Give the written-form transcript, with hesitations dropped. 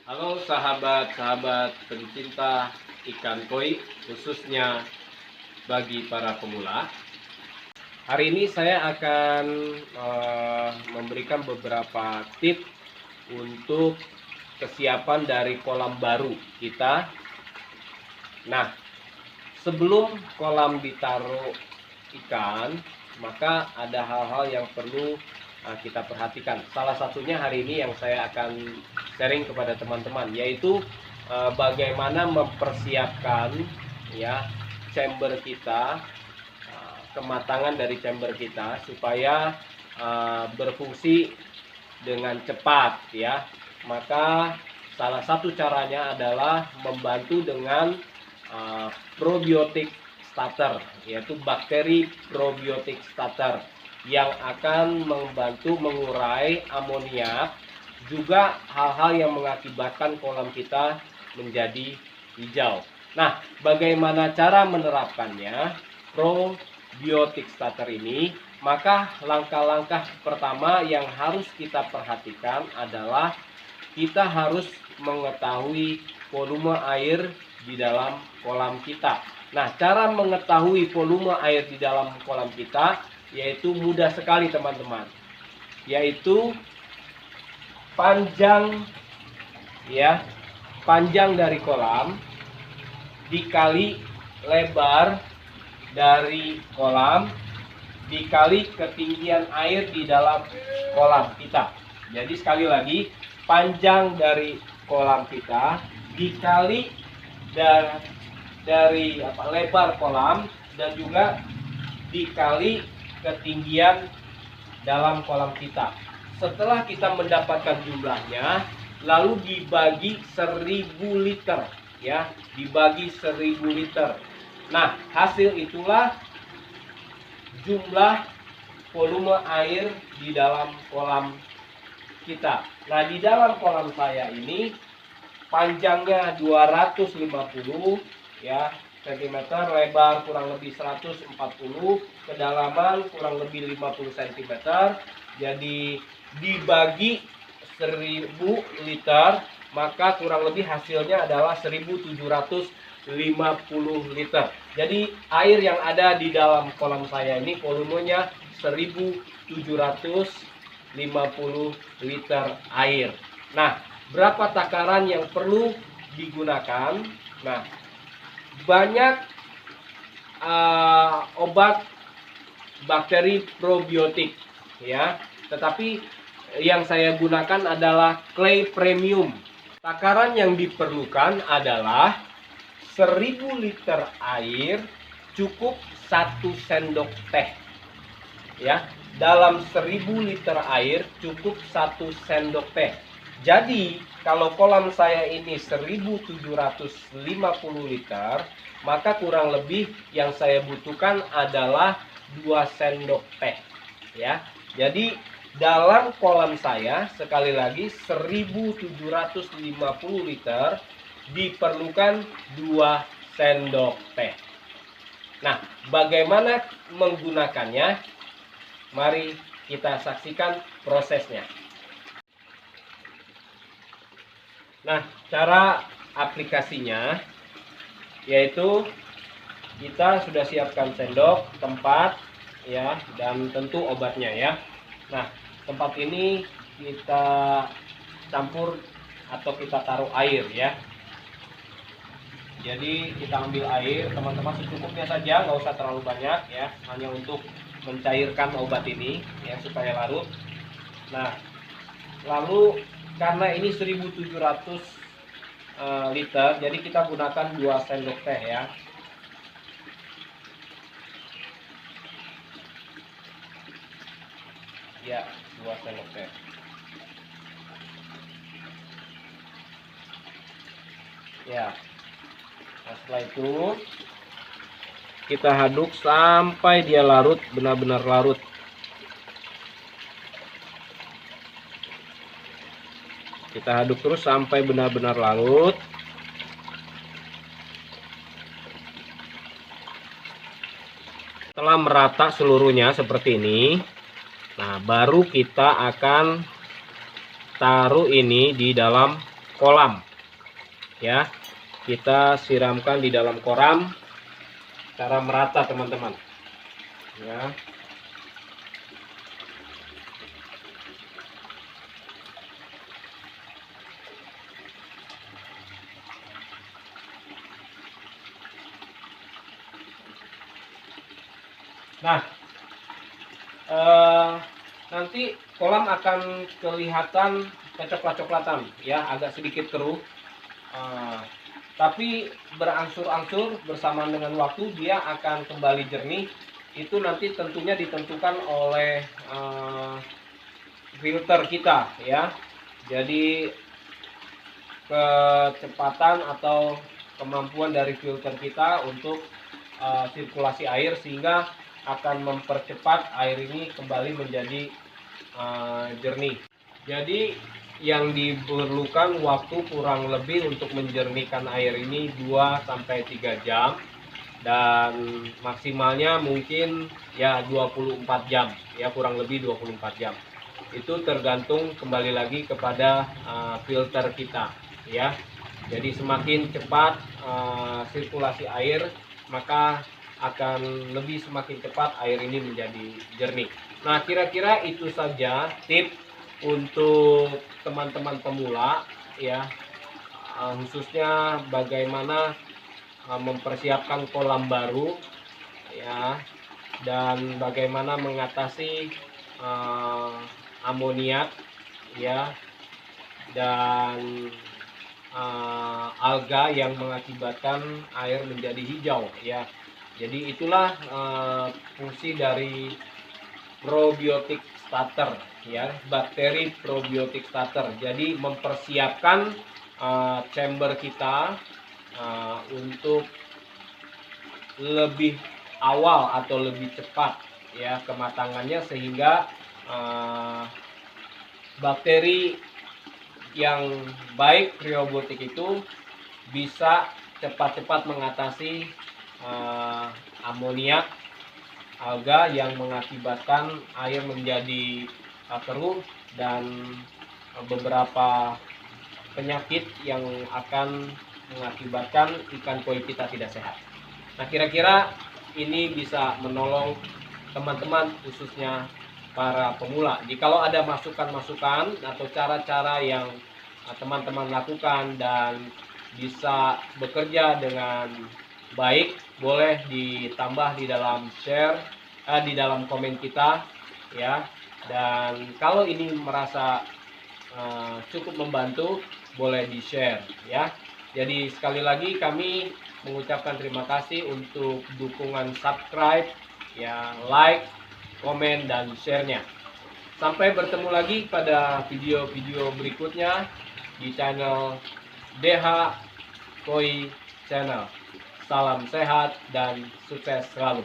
Halo sahabat-sahabat pencinta ikan koi, khususnya bagi para pemula. Hari ini saya akan memberikan beberapa tips untuk kesiapan dari kolam baru kita. Nah, sebelum kolam ditaruh ikan, maka ada hal-hal yang perlu kita perhatikan. Salah satunya hari ini yang saya akan sharing kepada teman-teman, yaitu bagaimana mempersiapkan ya chamber kita, kematangan dari chamber kita supaya berfungsi dengan cepat ya. Maka salah satu caranya adalah membantu dengan probiotik starter, yaitu bakteri probiotik starter yang akan membantu mengurai amoniak, juga hal-hal yang mengakibatkan kolam kita menjadi hijau. Nah, bagaimana cara menerapkannya probiotik starter ini? Maka langkah-langkah pertama yang harus kita perhatikan adalah kita harus mengetahui volume air di dalam kolam kita. Nah, cara mengetahui volume air di dalam kolam kita yaitu mudah sekali teman-teman, yaitu panjang dari kolam dikali lebar dari kolam dikali ketinggian air di dalam kolam kita. Jadi sekali lagi, panjang dari kolam kita dikali dari lebar kolam dan juga dikali ketinggian dalam kolam kita. Setelah kita mendapatkan jumlahnya, lalu dibagi 1000 liter ya, dibagi 1000 liter. Nah, hasil itulah jumlah volume air di dalam kolam kita. Nah, di dalam kolam saya ini panjangnya 250 ya cm, lebar kurang lebih 140, kedalaman kurang lebih 50 cm. Jadi dibagi 1000 liter, maka kurang lebih hasilnya adalah 1750 liter. Jadi air yang ada di dalam kolam saya ini volumenya 1750 liter air. Nah, berapa takaran yang perlu digunakan? Nah, banyak obat bakteri probiotik ya, tetapi yang saya gunakan adalah clay premium. Takaran yang diperlukan adalah 1000 liter air cukup 1 sendok teh ya. Dalam 1000 liter air cukup 1 sendok teh. Jadi kalau kolam saya ini 1750 liter, maka kurang lebih yang saya butuhkan adalah 2 sendok teh ya. Jadi dalam kolam saya, sekali lagi, 1750 liter diperlukan 2 sendok teh. Nah, bagaimana menggunakannya? Mari kita saksikan prosesnya. Nah, cara aplikasinya yaitu kita sudah siapkan sendok, tempat ya, dan tentu obatnya ya. Nah, tempat ini kita campur atau kita taruh air ya. Jadi kita ambil air, teman-teman, secukupnya saja, nggak usah terlalu banyak ya, hanya untuk mencairkan obat ini ya supaya larut. Nah, lalu karena ini 1700 liter, jadi kita gunakan 2 sendok teh ya. Ya, 2 sendok teh. Ya. Nah, setelah itu kita aduk sampai dia larut, benar-benar larut. Kita aduk terus sampai benar-benar larut. Setelah merata seluruhnya seperti ini, nah baru kita akan taruh ini di dalam kolam. Ya, kita siramkan di dalam kolam secara merata teman-teman. Ya. Nah, nanti kolam akan kelihatan coklat-coklatan, ya, agak sedikit keruh. Tapi berangsur-angsur bersamaan dengan waktu dia akan kembali jernih. Itu nanti tentunya ditentukan oleh filter kita, ya. Jadi kecepatan atau kemampuan dari filter kita untuk sirkulasi air sehingga akan mempercepat air ini kembali menjadi jernih. Jadi yang diperlukan waktu kurang lebih untuk menjernihkan air ini 2-3 jam, dan maksimalnya mungkin ya 24 jam, ya kurang lebih 24 jam. Itu tergantung kembali lagi kepada filter kita, ya. Jadi semakin cepat sirkulasi air, maka akan lebih semakin cepat air ini menjadi jernih. Nah, kira-kira itu saja tips untuk teman-teman pemula, ya, khususnya bagaimana mempersiapkan kolam baru, ya, dan bagaimana mengatasi amoniak, ya, dan alga yang mengakibatkan air menjadi hijau, ya. Jadi itulah fungsi dari probiotik starter, ya, bakteri probiotik starter. Jadi mempersiapkan chamber kita untuk lebih awal atau lebih cepat, ya, kematangannya, sehingga bakteri yang baik probiotik itu bisa cepat-cepat mengatasi amoniak, alga yang mengakibatkan air menjadi keruh dan beberapa penyakit yang akan mengakibatkan ikan koi kita tidak sehat. Nah, kira-kira ini bisa menolong teman-teman, khususnya para pemula. Jikalau ada masukan-masukan atau cara-cara yang teman-teman lakukan dan bisa bekerja dengan baik, boleh ditambah di dalam share, di dalam komen kita, ya. Dan kalau ini merasa cukup membantu, boleh di share, ya. Jadi sekali lagi kami mengucapkan terima kasih untuk dukungan subscribe, ya, like, komen, dan share-nya. Sampai bertemu lagi pada video-video berikutnya di channel DH Koi Channel. Salam sehat dan sukses selalu.